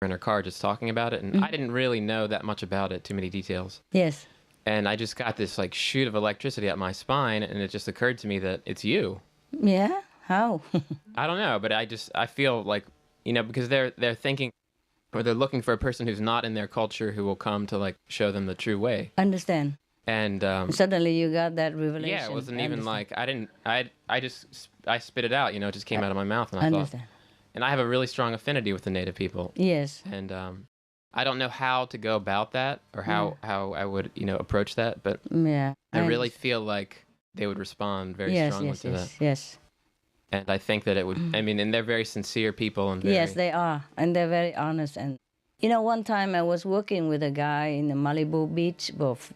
in her car just talking about it, and I didn't really know that much about it, too many details. Yes. And I just got this like shoot of electricity up my spine, and it just occurred to me that it's you. Yeah? How? I don't know, but I feel like, because they're thinking, or they're looking for a person who's not in their culture who will come to like show them the true way. Understand. And Suddenly you got that revelation. yeah, it wasn't even Understand. like I spit it out, it just came out of my mouth, and I thought, Understand. and I have a really strong affinity with the native people, Yes. and I don't know how to go about that or how I would approach that, but Yeah. I really feel like they would respond very Yes, strongly yes, to that. yes, yes. And I think that it would. I mean, and they're very sincere people, and very, Yes, they are, and they're very honest. And one time I was working with a guy in the Malibu Beach,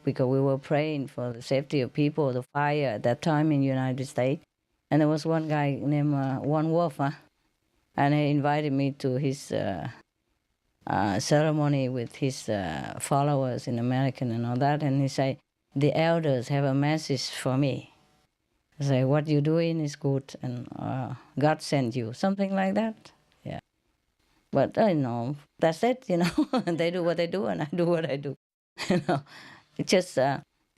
because we were praying for the safety of people, the fire at that time in the United States. And there was one guy named One Wolf, and he invited me to his ceremony with his followers in American and all that. And he said, the elders have a message for me. I say, what you're doing is good, and God sent you, something like that. Yeah. But that's it. They do what they do, and I do what I do. It's just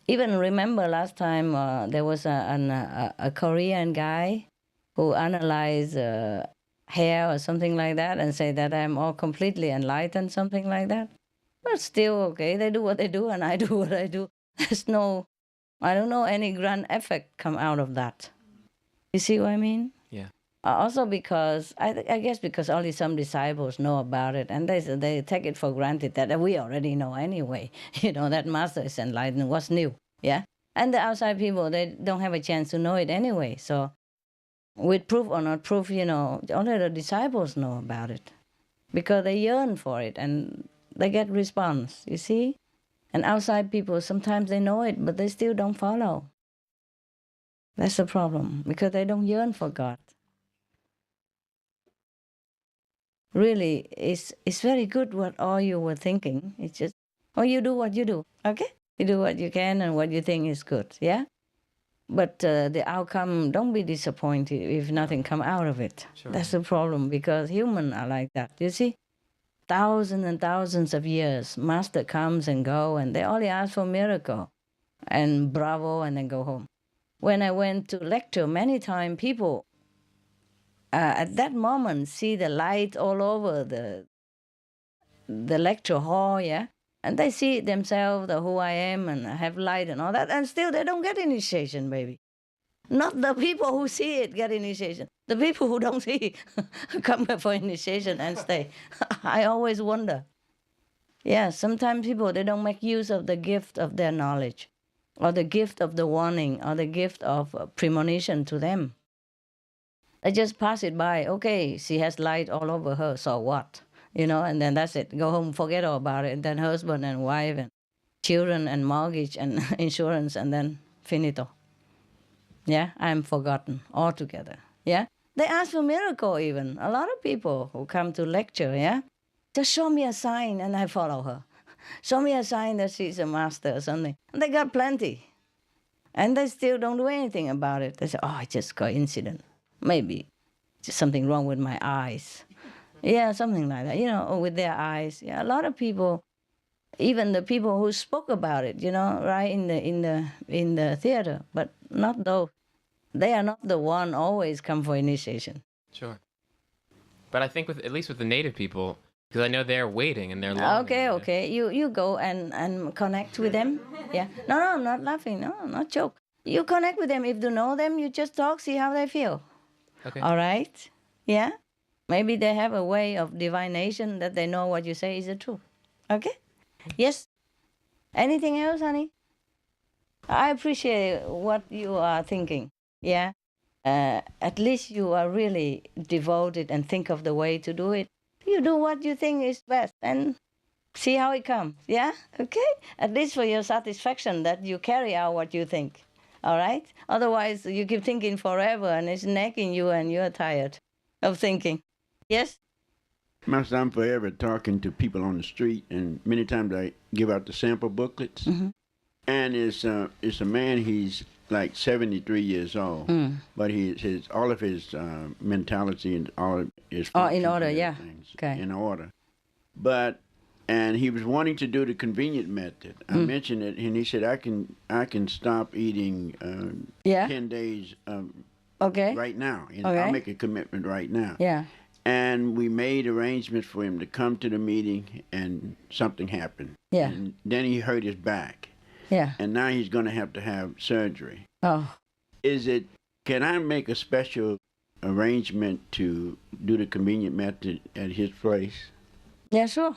even remember last time there was a Korean guy who analyzed hair or something like that, and say that I'm all completely enlightened, something like that. But still, okay, they do what they do, and I do what I do. I don't know any grand effect come out of that. You see what I mean? yeah, Also because, I guess because only some disciples know about it, and they take it for granted that we already know anyway. That Master is enlightened. What's new? Yeah? And the outside people, they don't have a chance to know it anyway. So with proof or not proof, only the disciples know about it because they yearn for it and they get response, you see? And outside people, sometimes they know it, but they still don't follow. That's the problem, because they don't yearn for God. Really, it's very good what all you were thinking. It's just, you do what you do, okay? You do what you can and what you think is good, yeah? But the outcome, don't be disappointed if nothing come out of it. Sure. That's the problem, because humans are like that, you see? Thousands and thousands of years, Master comes and go, and they only ask for miracle and bravo, and then go home. When I went to lecture, many times people at that moment see the light all over the lecture hall, yeah? And they see themselves, who I am, and I have light and all that, and still they don't get initiation, baby. Not the people who see it get initiation. The people who don't see come for initiation and stay. I always wonder. Yeah, sometimes people, they don't make use of the gift of their knowledge, or the gift of the warning, or the gift of premonition to them. They just pass it by. Okay, she has light all over her, so what? And then that's it. Go home, forget all about it. And then husband and wife and children and mortgage and insurance, and then finito. Yeah, I'm forgotten altogether. Yeah, they ask for miracle even. A lot of people who come to lecture, yeah, just show me a sign and I follow her. Show me a sign that she's a master or something. And they got plenty. And they still don't do anything about it. They say, it's just coincidence. Maybe just something wrong with my eyes. Yeah, something like that, or with their eyes. Yeah, a lot of people, even the people who spoke about it, right in the theater, but not those. They are not the one always come for initiation. sure. But I think at least with the native people, because I know they're waiting and they're longing. Okay. You go and connect with them. Yeah. No, I'm not laughing. No, not joke. You connect with them. If you know them, you just talk, see how they feel. Okay. All right? Yeah? Maybe they have a way of divination that they know what you say is the truth. Okay? Yes? Anything else, honey? I appreciate what you are thinking. Yeah? At least you are really devoted and think of the way to do it. You do what you think is best and see how it comes. Yeah? Okay? At least for your satisfaction that you carry out what you think. All right? Otherwise, you keep thinking forever and it's nagging you and you're tired of thinking. Yes? Master, I'm forever talking to people on the street, and many times I give out the sample booklets. Mm-hmm. And it's a man, he's like 73 years old, but all of his mentality and all of his in order, yeah. Okay. in order. And he was wanting to do the convenient method. I mentioned it, and he said, I can stop eating Yeah. 10 days Okay. right now. And Okay. I'll make a commitment right now. Yeah. And we made arrangements for him to come to the meeting, and something happened. Yeah. And then he hurt his back, Yeah. and now he's going to have surgery. Oh. Can I make a special arrangement to do the convenient method at his place? Yeah, sure.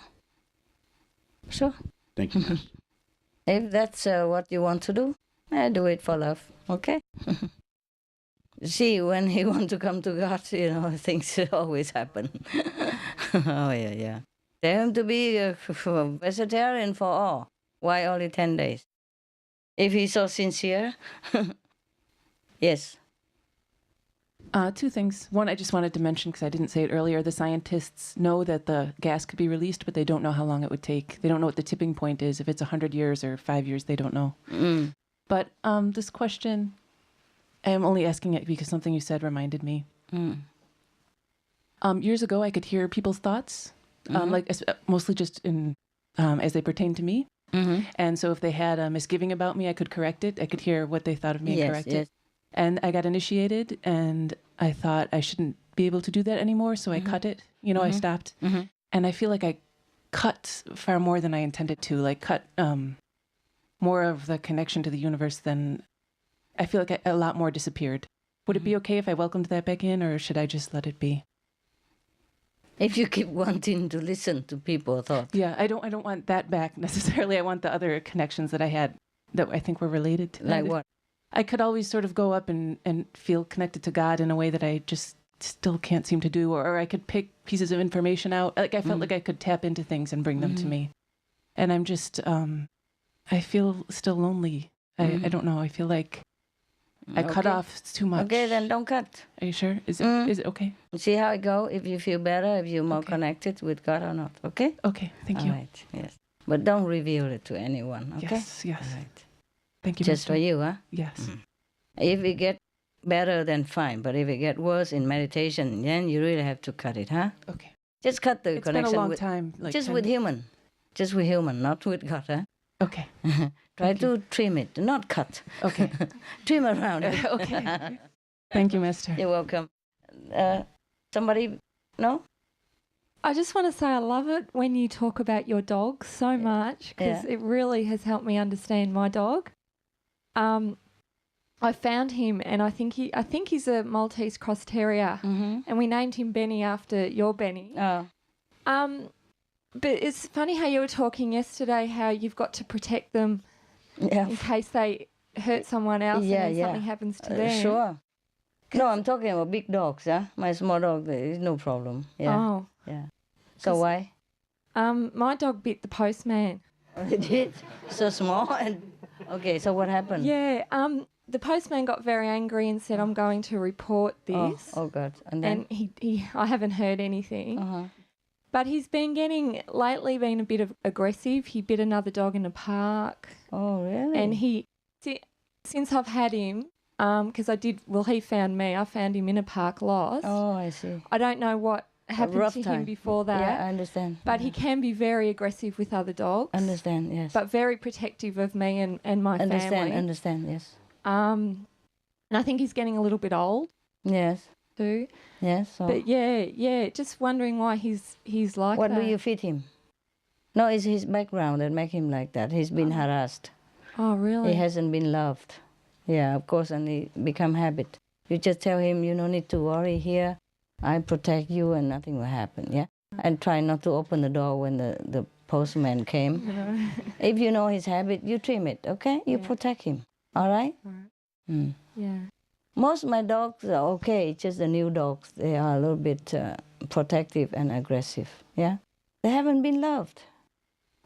Sure. Thank you, Master. If that's what you want to do, I do it for love. Okay? See, when he want to come to God, things always happen. Oh, yeah. Tell him to be a vegetarian for all. Why only 10 days? If he's so sincere. Yes. Two things. One, I just wanted to mention, because I didn't say it earlier, the scientists know that the gas could be released, but they don't know how long it would take. They don't know what the tipping point is. If it's 100 years or 5 years, they don't know. But this question, I'm only asking it because something you said reminded me. Years ago, I could hear people's thoughts, mostly just in as they pertain to me. And so if they had a misgiving about me, I could correct it. I could hear what they thought of me and correct it. And I got initiated, and I thought I shouldn't be able to do that anymore, so I cut it. I stopped. And I feel like I cut far more than I intended to, cut more of the connection to the universe than... I feel like a lot more disappeared. Would it be okay if I welcomed that back in, or should I just let it be? If you keep wanting to listen to people's thoughts. Yeah, I don't want that back necessarily. I want the other connections that I had that I think were related to that. Like what? I could always sort of go up and feel connected to God in a way that I just still can't seem to do, or I could pick pieces of information out. I felt like I could tap into things and bring them to me. And I'm just, I feel still lonely. I don't know. I feel like I cut off too much. Okay, then don't cut. Are you sure? Is it okay? See how it go, if you feel better, if you're more connected with God or not, okay? Okay, thank you. All right, yes. But don't reveal it to anyone, okay? Yes. All right. Thank you, Just Master. for you, huh? Yes. If it get better, then fine. But if it get worse in meditation, then you really have to cut it, huh? Okay. Just cut the It's connection been a long with, time. just with human. Just with human, not with God, huh? Okay. Try to trim it, not cut. Okay. Trim around it. Okay. Thank you, Master. You're welcome. Somebody, no? I just want to say I love it when you talk about your dog so much, because it really has helped me understand my dog. I found him, and I think he's a Maltese Cross Terrier, and we named him Benny after your Benny. Oh. But it's funny how you were talking yesterday, how you've got to protect them in case they hurt someone else and then something happens to them. Sure. No, I'm talking about big dogs, huh? My small dog, there is no problem. Yeah. Oh. Yeah. So why? My dog bit the postman. It did? So small? And okay, so what happened? Yeah. The postman got very angry and said, I'm going to report this. Oh God. And then? And I haven't heard anything. But he's been lately been a bit aggressive. He bit another dog in a park. Oh, really? And since I've had him, because he found me. I found him in a park lost. Oh, I see. I don't know what happened to him before that. Yeah, I understand. But he can be very aggressive with other dogs. Understand, yes. But very protective of me and my family. Understand, yes. And I think he's getting a little bit old. Yes. Too. Yes. So. But yeah, just wondering why he's like what that. What do you feed him? No, it's his background that make him like that. He's been harassed. Oh, really? He hasn't been loved. Yeah, of course, and it become habit. You just tell him, you don't need to worry here. I protect you and nothing will happen, yeah? And try not to open the door when the postman came. If you know his habit, you trim it, okay? You protect him, all right? Yeah. Most of my dogs are okay, it's just the new dogs. They are a little bit protective and aggressive, yeah? They haven't been loved.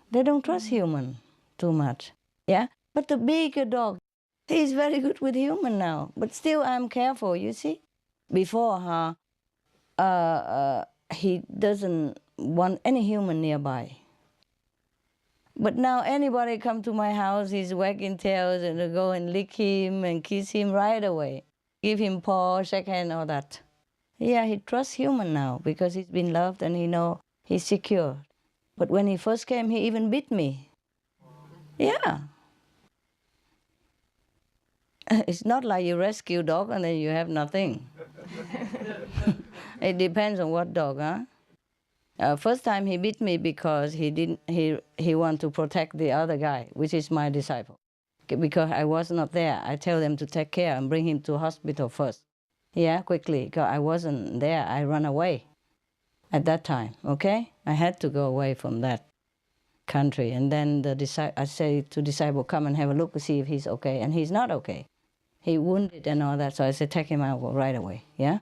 They don't trust human too much, yeah? But the bigger dog, he's very good with human now. But still, I'm careful, you see? Before, he doesn't want any human nearby. But now anybody come to my house, he's wagging tails and I go and lick him and kiss him right away. Give him paw, shake hand, all that. Yeah, he trusts human now because he's been loved and he know he's secure. But when he first came, he even bit me. Yeah. It's not like you rescue dog and then you have nothing. It depends on what dog, huh? First time he bit me because he want to protect the other guy, which is my disciple. Because I was not there, I tell them to take care and bring him to hospital first. Yeah, quickly, because I wasn't there, I ran away at that time, okay? I had to go away from that country. And then I say to disciple, come and have a look to see if he's okay. And he's not okay. He wounded and all that, so I said, take him out right away, yeah?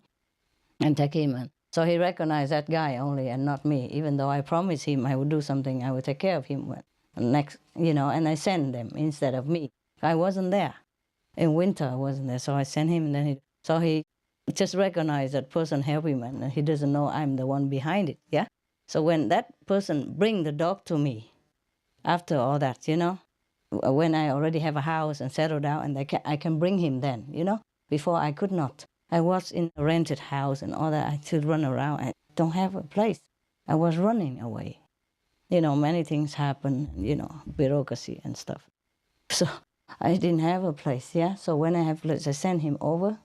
And take him in. So he recognized that guy only and not me, even though I promised him I would do something, I would take care of him next, and I sent them instead of me. I wasn't there. In winter, I wasn't there, so I sent him, and then he just recognized that person help him, and he doesn't know I'm the one behind it, yeah? So when that person bring the dog to me, after all that, when I already have a house and settled down, and I can bring him then, before I could not. I was in a rented house and all that. I should run around. I don't have a place. I was running away. Many things happen, bureaucracy and stuff. So I didn't have a place, yeah? So when I have a place, I sent him over.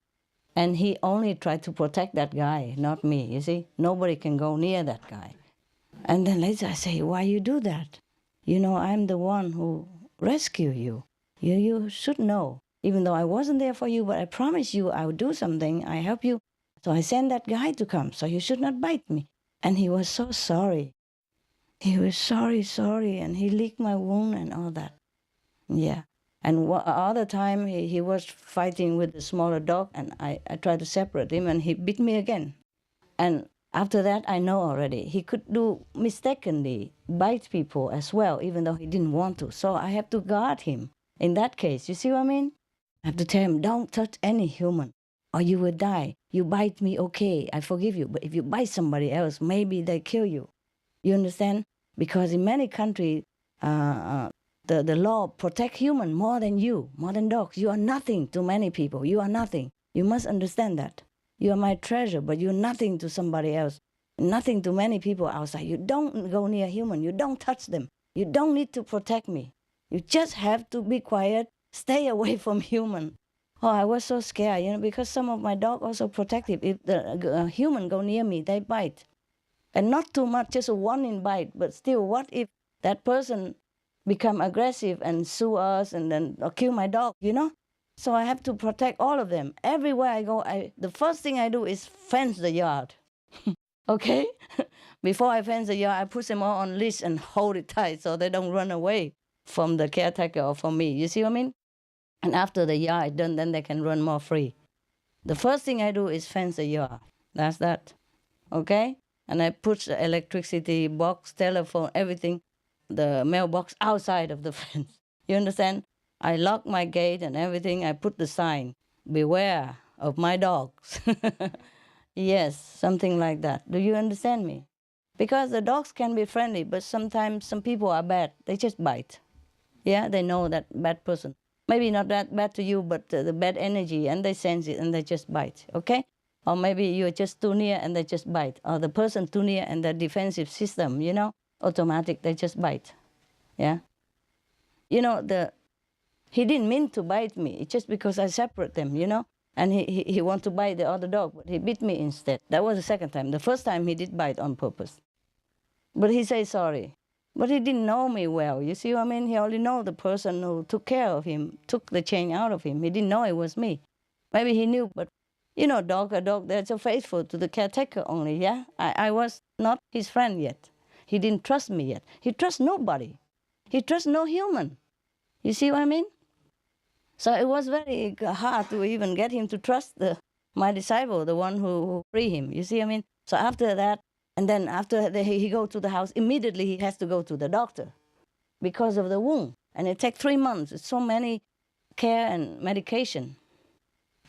And he only tried to protect that guy, not me, you see? Nobody can go near that guy. And then later I say, why you do that? I'm the one who rescued you. You should know. Even though I wasn't there for you, but I promise you I would do something, I help you. So I sent that guy to come, so you should not bite me. And he was so sorry. He was sorry, and he licked my wound and all that. Yeah. And other time he was fighting with the smaller dog, and I tried to separate him, and he bit me again. And after that, I know already, he could do mistakenly bite people as well, even though he didn't want to. So I have to guard him in that case. You see what I mean? I have to tell him, don't touch any human, or you will die. You bite me, okay, I forgive you. But if you bite somebody else, maybe they kill you. You understand? Because in many countries, the law protect human more than dogs. You are nothing to many people. You are nothing. You must understand that. You are my treasure, but you're nothing to somebody else. Nothing to many people outside. You don't go near human. You don't touch them. You don't need to protect me. You just have to be quiet. Stay away from human. Oh, I was so scared, because some of my dogs also protective. If the human go near me, they bite. And not too much, just a warning bite. But still, what if that person become aggressive and sue us and then kill my dog, So I have to protect all of them. Everywhere I go, the first thing I do is fence the yard. Okay? Before I fence the yard, I put them all on leash and hold it tight so they don't run away from the caretaker or from me. You see what I mean? And after the yard is done, then they can run more free. The first thing I do is fence the yard. That's that. Okay? And I put the electricity box, telephone, everything, the mailbox outside of the fence. You understand? I lock my gate and everything. I put the sign, beware of my dogs. Yes, something like that. Do you understand me? Because the dogs can be friendly, but sometimes some people are bad. They just bite. Yeah, they know that bad person. Maybe not that bad to you, but the bad energy, and they sense it, and they just bite, okay? Or maybe you're just too near, and they just bite. Or the person too near, and the defensive system, automatic, they just bite, yeah? He didn't mean to bite me. It's just because I separate them, And he want to bite the other dog, but he bit me instead. That was the second time. The first time he did bite on purpose. But he said sorry. But he didn't know me well. You see what I mean? He only know the person who took care of him, took the chain out of him. He didn't know it was me. Maybe he knew, but a dog, they're so faithful to the caretaker only, yeah? I was not his friend yet. He didn't trust me yet. He trusts nobody. He trusts no human. You see what I mean? So it was very hard to even get him to trust my disciple, the one who freed him. You see what I mean? So after that, and then after he go to the house, immediately he has to go to the doctor because of the wound. And it takes 3 months. It's so many care and medication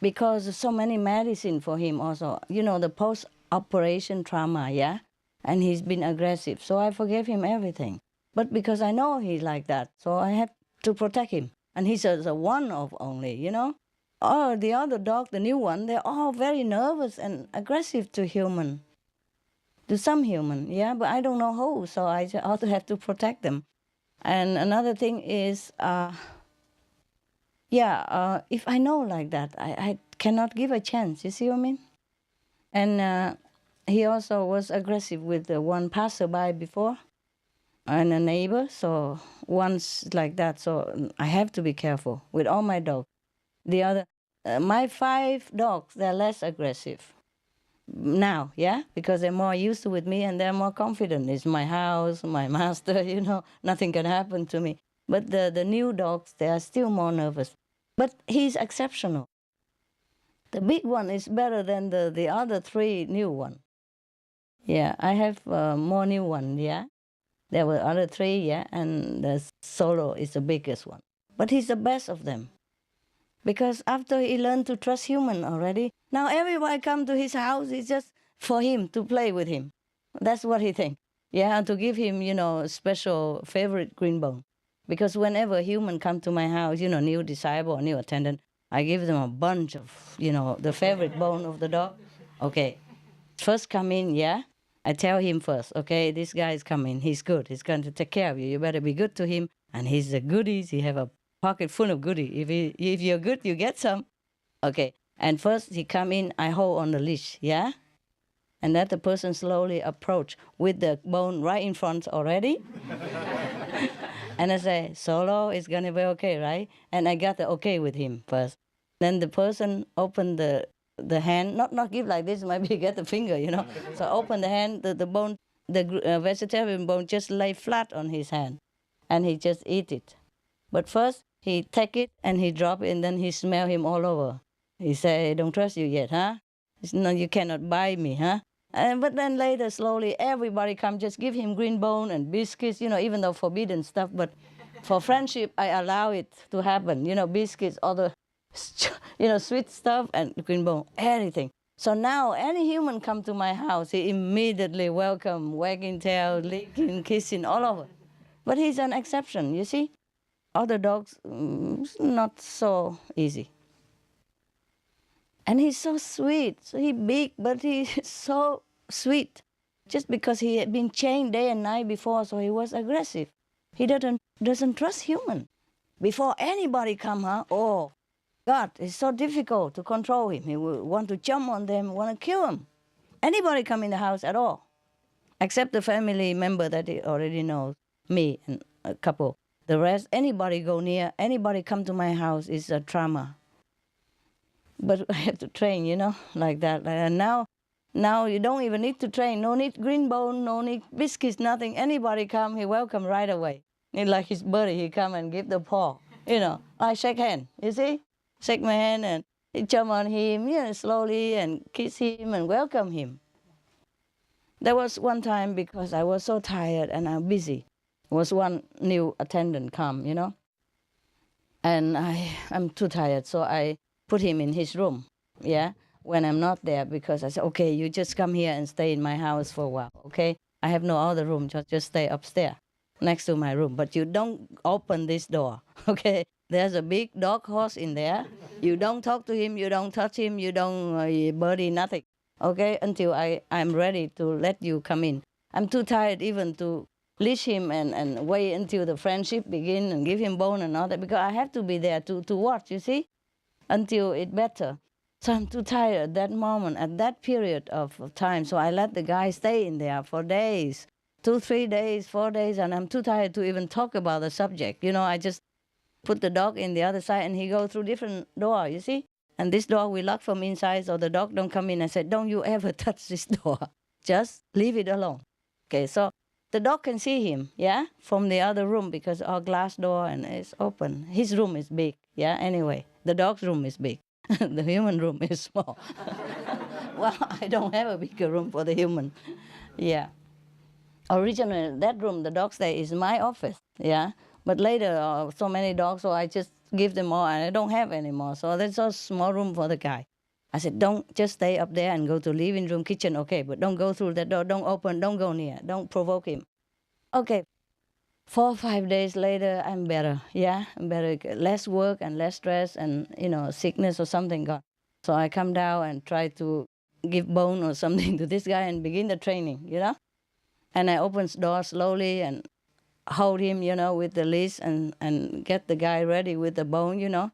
because of so many medicine for him also. The post-operation trauma, yeah? And he's been aggressive. So I forgave him everything. But because I know he's like that, so I have to protect him. And he's a one-off only, Or the other dog, the new one, they're all very nervous and aggressive to human. to some human, yeah, but I don't know who, so I also have to protect them. And another thing is, if I know like that, I cannot give a chance, you see what I mean? And he also was aggressive with the one passerby before, and a neighbor, so once like that, so I have to be careful with all my dogs. The other, my 5 dogs, they're less aggressive now, yeah, because they're more used to with me and they're more confident. It's my house, my master, nothing can happen to me. But the new dogs, they are still more nervous. But he's exceptional. The big one is better than the other 3 new one. Yeah, I have more new one, yeah. There were other 3, yeah, and the Solo is the biggest one. But he's the best of them. Because after he learned to trust human already, now everybody come to his house, it's just for him to play with him. That's what he thinks. Yeah, and to give him, special favorite green bone. Because whenever human come to my house, new disciple or new attendant, I give them a bunch of, the favorite bone of the dog. Okay, first come in, yeah? I tell him first, okay, this guy is coming. He's good. He's going to take care of you. You better be good to him. And he's the goodies. He have a pocket full of goodies. If you're good, you get some. Okay. And first he come in, I hold on the leash, yeah? And let the person slowly approach with the bone right in front already. And I say, Solo, it's going to be okay, right? And I got the okay with him first. Then the person opened the hand, not give like this, maybe get the finger, So open the hand, the bone, the vegetarian bone just lay flat on his hand, and he just eat it. But first, he take it and he drop it, and then he smell him all over. He say, I don't trust you yet, huh? No, you cannot buy me, huh? But then later, slowly, everybody come, just give him green bone and biscuits, even though forbidden stuff. But for friendship, I allow it to happen, biscuits, all the sweet stuff and green bone, anything. So now any human come to my house, he immediately welcome, wagging tail, licking, kissing, all over. But he's an exception, you see. Other dogs, not so easy. And he's so sweet. So he's big, but he's so sweet. Just because he had been chained day and night before, so he was aggressive. He doesn't trust human. Before anybody come, oh, God, it's so difficult to control him. He will want to jump on them, want to kill them. Anybody come in the house at all, except the family member that he already knows, me and a couple. The rest, anybody go near, anybody come to my house is a trauma. But I have to train, like that. And now you don't even need to train. No need green bone, no need biscuits, nothing. Anybody come, he welcome right away. It's like his buddy, he come and give the paw. I shake hand, you see? Shake my hand and jump on him, slowly and kiss him and welcome him. There was one time because I was so tired and I'm busy. Was one new attendant come, and I'm too tired, so I put him in his room, yeah, when I'm not there, because I said, okay, you just come here and stay in my house for a while, okay? I have no other room, just stay upstairs next to my room, but you don't open this door, okay? There's a big dog horse in there. You don't talk to him, you don't touch him, you don't birdie, nothing, okay, until I'm ready to let you come in. I'm too tired even to leash him and wait until the friendship begin and give him bone and all that, because I have to be there to watch, you see, until it better. So I'm too tired at that moment, at that period of time. So I let the guy stay in there for days, 2, 3 days, 4 days, and I'm too tired to even talk about the subject. I just put the dog in the other side and he go through different door, you see. And this door we lock from inside so the dog don't come in. I said, don't you ever touch this door. Just leave it alone. Okay, so the dog can see him, yeah, from the other room because our glass door and it's open. His room is big, yeah, anyway. The dog's room is big. The human room is small. Well, I don't have a bigger room for the human. Yeah. Originally, that room, the dog stay, is my office, yeah. But later, so many dogs, so I just give them all, and I don't have any more. So there's a small room for the guy. I said, don't just stay up there and go to living room, kitchen, okay, but don't go through that door, don't open, don't go near, don't provoke him. Okay. 4 or 5 days later, I'm better, yeah, I'm better, less work and less stress and, sickness or something gone. So I come down and try to give bone or something to this guy and begin the training, And I open the door slowly and hold him, with the leash and get the guy ready with the bone,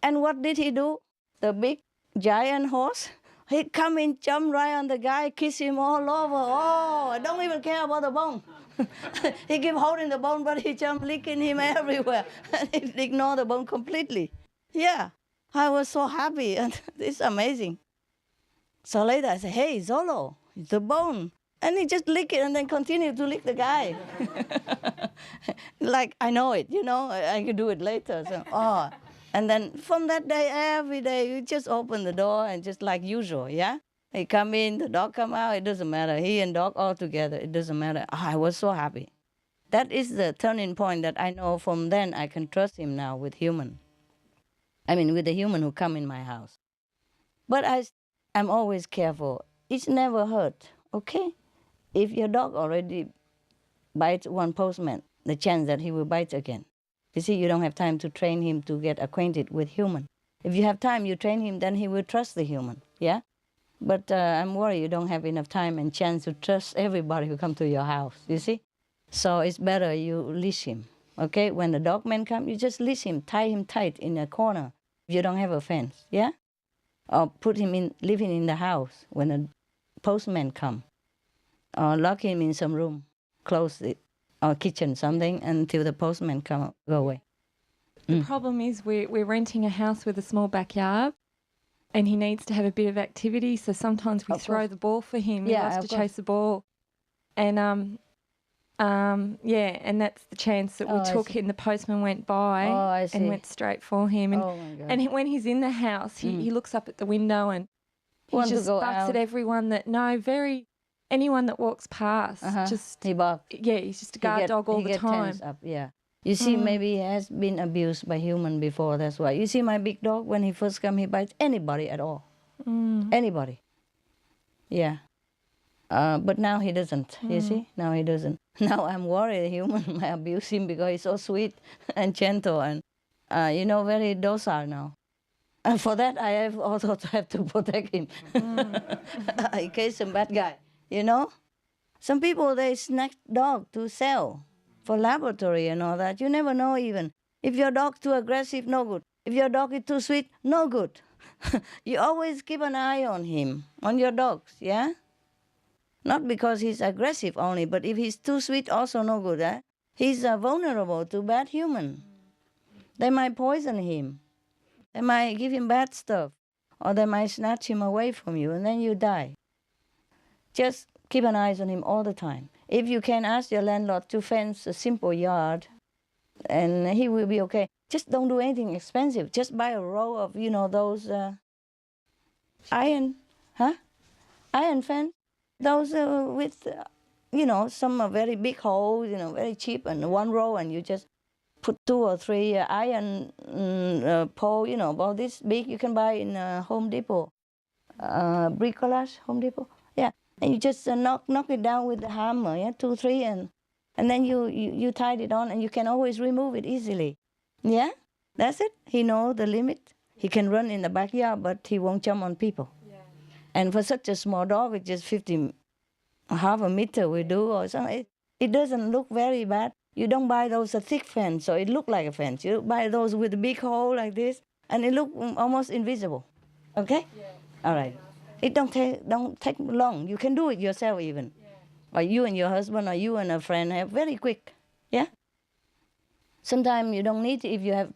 And what did he do? The big giant horse? He come in, jump right on the guy, kiss him all over. Oh, I don't even care about the bone. He keep holding the bone, but he jump licking him everywhere. And he ignore the bone completely. Yeah, I was so happy. And it's amazing. So later I said, hey, Zolo, it's the bone. And he just lick it and then continue to lick the guy. Like, I know it, I can do it later. So, And then from that day, every day, you just open the door and just like usual, yeah? He come in, the dog come out, it doesn't matter. He and dog all together, it doesn't matter. I was so happy. That is the turning point that I know from then I can trust him now with human. I mean, with the human who come in my house. But I'm always careful. It's never hurt, okay? If your dog already bites one postman, the chance that he will bite again. You see, you don't have time to train him to get acquainted with human. If you have time, you train him, then he will trust the human, yeah? But I'm worried you don't have enough time and chance to trust everybody who come to your house, you see? So it's better you leash him, okay? When the dog man comes, you just leash him, tie him tight in a corner if you don't have a fence, yeah? Or put him in, leave him in the house when a postman come. Or lock him in some room, close it, or kitchen, something, until the postman go away. The problem is we're renting a house with a small backyard, and he needs to have a bit of activity, so sometimes we throw the ball for him. He loves to chase the ball. And, and that's the chance that we took, and the postman went by and went straight for him. And, and when he's in the house, he looks up at the window and he just barks at everyone anyone that walks past, he barks. Yeah, he's just a guard dog all the time. Tense up, yeah. You see, maybe he has been abused by human before, that's why. You see my big dog, when he first come, he bites anybody at all. Anybody. Yeah. But now he doesn't, you see? Now he doesn't. Now I'm worried human might abuse him because he's so sweet and gentle and, very docile now. And for that, I also have to protect him in case some bad guy. Some people, they snatch dog to sell for laboratory and all that. You never know even. If your dog too aggressive, no good. If your dog is too sweet, no good. You always keep an eye on him, on your dogs, yeah? Not because he's aggressive only, but if he's too sweet, also no good, eh? He's vulnerable to bad human. They might poison him. They might give him bad stuff. Or they might snatch him away from you, and then you die. Just keep an eye on him all the time. If you can ask your landlord to fence a simple yard, and he will be okay. Just don't do anything expensive. Just buy a row of, those iron fence. Those with, some very big holes, very cheap, and one row, and you just put 2 or 3 iron pole, about this big. You can buy in Home Depot, bricolage, Home Depot. Yeah. And you just knock it down with the hammer, 2, 3, and then you tied it on, and you can always remove it easily. Yeah, that's it. He knows the limit. He can run in the backyard, but he won't jump on people. Yeah. And for such a small dog, it's just half a meter we do, or something. It doesn't look very bad. You don't buy those thick fence, so it look like a fence. You buy those with a big hole like this, and it look almost invisible. Okay? Yeah. All right. It don't take long. You can do it yourself even. Yeah. Or you and your husband or you and a friend have very quick. Yeah? Sometimes you don't need, if you have